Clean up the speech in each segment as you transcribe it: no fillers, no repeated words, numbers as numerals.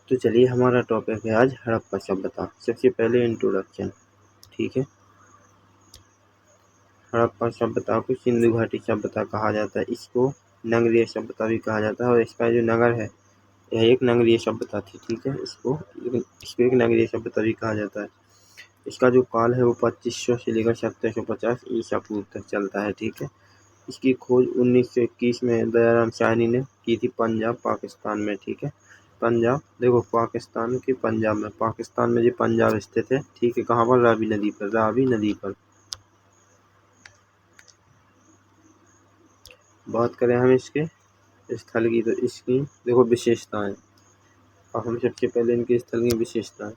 तो चलिए हमारा टॉपिक है आज हड़प्पा सभ्यता। सबसे पहले इंट्रोडक्शन, ठीक है। हड़प्पा सभ्यता को सिंधु घाटी सभ्यता कहा जाता है, इसको नगरीय सभ्यता भी कहा जाता है और इसका जो नगर है यह एक नगरीय सभ्यता थी, ठीक है। इसको एक नगरीय सभ्यता भी कहा जाता है। इसका जो काल है वो 2500 से लेकर 1750 ईसा पूर्व तक चलता है, ठीक है। इसकी खोज 1921 में दयाराम साहनी ने की थी पंजाब पाकिस्तान में, ठीक है। पंजाब देखो पाकिस्तान के पंजाब में, पाकिस्तान में जो पंजाब स्थित है, ठीक है। कहाँ पर? रावी नदी पर, रावी नदी पर। बात करें हम इसके स्थल की तो इसकी देखो विशेषताएं, और हम सबसे पहले इनके स्थल की विशेषताएं।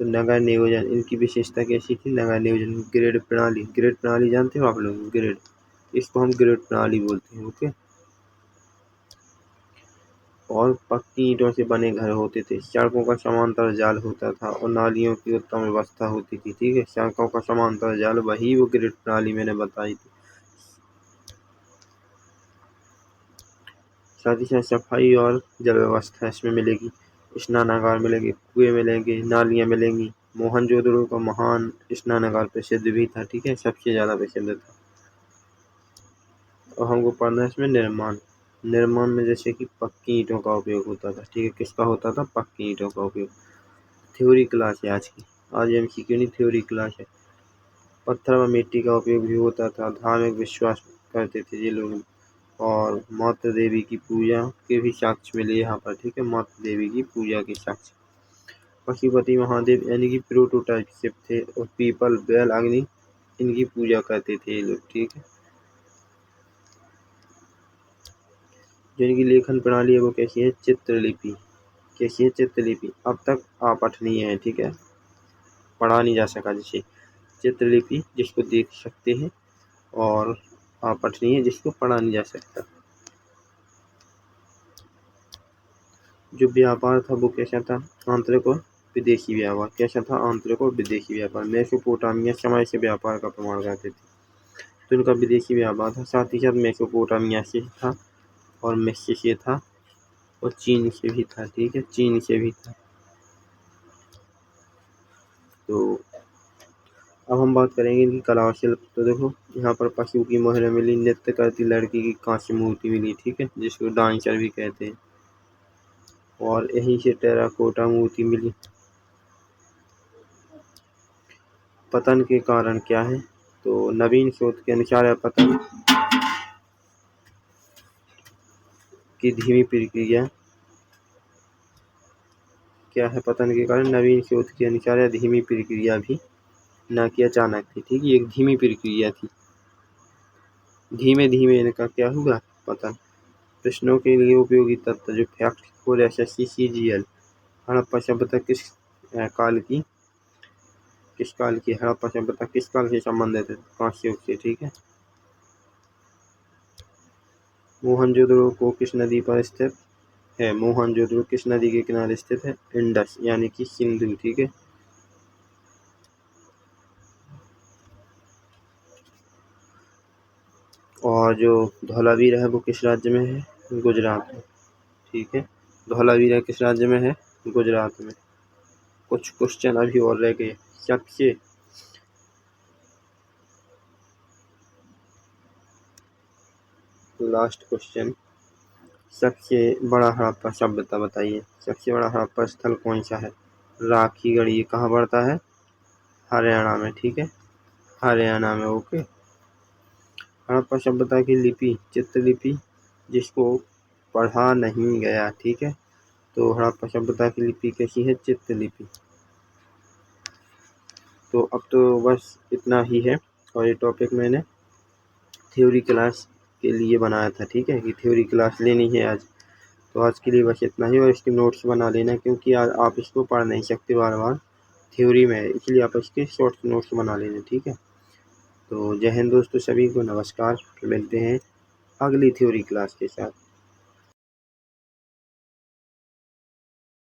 तो नगर नियोजन, इनकी विशेषता कैसी थी? नगर नियोजन, ग्रिड प्रणाली। ग्रिड प्रणाली जानते हो आप लोग? ग्रिड, इसको हम ग्रिड प्रणाली बोलते हैं, ओके। और पक्की ईंटों से बने घर होते थे, सड़कों का समांतर जाल होता था और नालियों की उत्तम व्यवस्था होती थी, ठीक है। सड़कों का समांतर जाल, वही वो ग्रिड प्रणाली मैंने बताई थी। साथ ही साथ सफाई और जल व्यवस्था इसमें मिलेगी, स्नानागार मिलेंगे, कुएं मिलेंगे, नालियां मिलेंगी। मोहनजोदड़ो का महान स्नानागार प्रसिद्ध भी था, ठीक है, सबसे ज्यादा प्रसिद्ध था। और हमको पढ़ना है इसमें निर्माण। निर्माण में जैसे कि पक्की ईंटों का उपयोग होता था, ठीक है। किसका होता था? पक्की ईंटों का उपयोग। थ्योरी क्लास है आज की, आज एमसीक्यू नहीं, थ्योरी क्लास है। पत्थर व मिट्टी का उपयोग भी होता था, धार्मिक विश्वास करते थे ये लोग। और माता देवी की पूजा के भी साक्ष्य मिले यहाँ पर, ठीक है। माता देवी की पूजा के साक्ष्य। पशुपति महादेव यानी कि प्रोटोटाइप शिव थे, और पीपल, बैल, अग्नि इनकी पूजा करते थे ये लोग, ठीक है। जो इनकी लेखन प्रणाली है वो कैसी है? चित्रलिपि। कैसी है? चित्रलिपि। अब तक अपठनीय है, ठीक है, पढ़ा नहीं जा सका जिसे। चित्रलिपि जिसको देख सकते हैं, और अपठनीय जिसको पढ़ा नहीं जा सकता। जो व्यापार था वो कैसा था? आंतरिक और विदेशी व्यापार। कैसा था? आंतरिक और विदेशी व्यापार। मेसोपोटामिया समय से व्यापार का प्रमाण करते थे, तो इनका विदेशी व्यापार था। साथ ही साथ मेसोपोटामिया से था, और मिस्र से था, और चीन से भी था, ठीक है, चीन से भी था। तो अब हम बात करेंगे इनकी कला और शिल्प। तो देखो यहाँ पर पशु की मोहर मिली, नृत्य करती लड़की की कांस्य मूर्ति मिली, ठीक है, जिसको डांसर भी कहते हैं। और यहीं से टेराकोटा मूर्ति मिली। पतन के कारण क्या है? तो नवीन शोध के अनुसार पतन की धीमी प्रक्रिया क्या है? पतन के कारण नवीन शोध के अनुसार धीमी प्रक्रिया भी न कि अचानक थी, ठीक है, एक धीमी प्रक्रिया थी। धीमे धीमे इनका क्या हुआ? पतन। प्रश्नों के लिए उपयोगी तत्व जो फैक्ट और एसएससी सीजीएल। हड़प्पा सभ्यता किस काल की? किस काल की? हड़प्पा सभ्यता किस काल से संबंधित है? कांस्य युग से, ठीक है। मोहनजोदड़ो को किस नदी पर स्थित है? मोहनजोदड़ो किस नदी के किनारे स्थित है? इंडस यानी कि सिंधु, ठीक है। और जो धौलावीरा है वो किस राज्य में है? गुजरात में, ठीक है। धौलावीरा किस राज्य में है? गुजरात में। कुछ क्वेश्चन अभी और रह गए। सबसे लास्ट क्वेश्चन, सबसे बड़ा हड़प्पा सभ्यता बताइए। सबसे बड़ा हड़प्पा स्थल कौन सा है? राखीगढ़। ये कहाँ पड़ता है? हरियाणा में, ठीक है, हरियाणा में, ओके। हड़प्पा सभ्यता की लिपि चित्रलिपि, जिसको पढ़ा नहीं गया, ठीक है। तो हड़प्पा सभ्यता की लिपि कैसी है? चित्रलिपि। तो अब तो बस इतना ही है, और ये टॉपिक मैंने थ्योरी क्लास के लिए बनाया था, ठीक है, कि थ्योरी क्लास लेनी है आज। तो आज के लिए बस इतना ही, और इसके नोट्स बना लेना, क्योंकि आज आप इसको पढ़ नहीं सकते बार बार, थ्योरी में है, इसलिए आप इसके शॉर्ट नोट्स बना लेना, ठीक है। तो जय हिंद दोस्तों, सभी को नमस्कार। मिलते हैं अगली थ्योरी क्लास के साथ।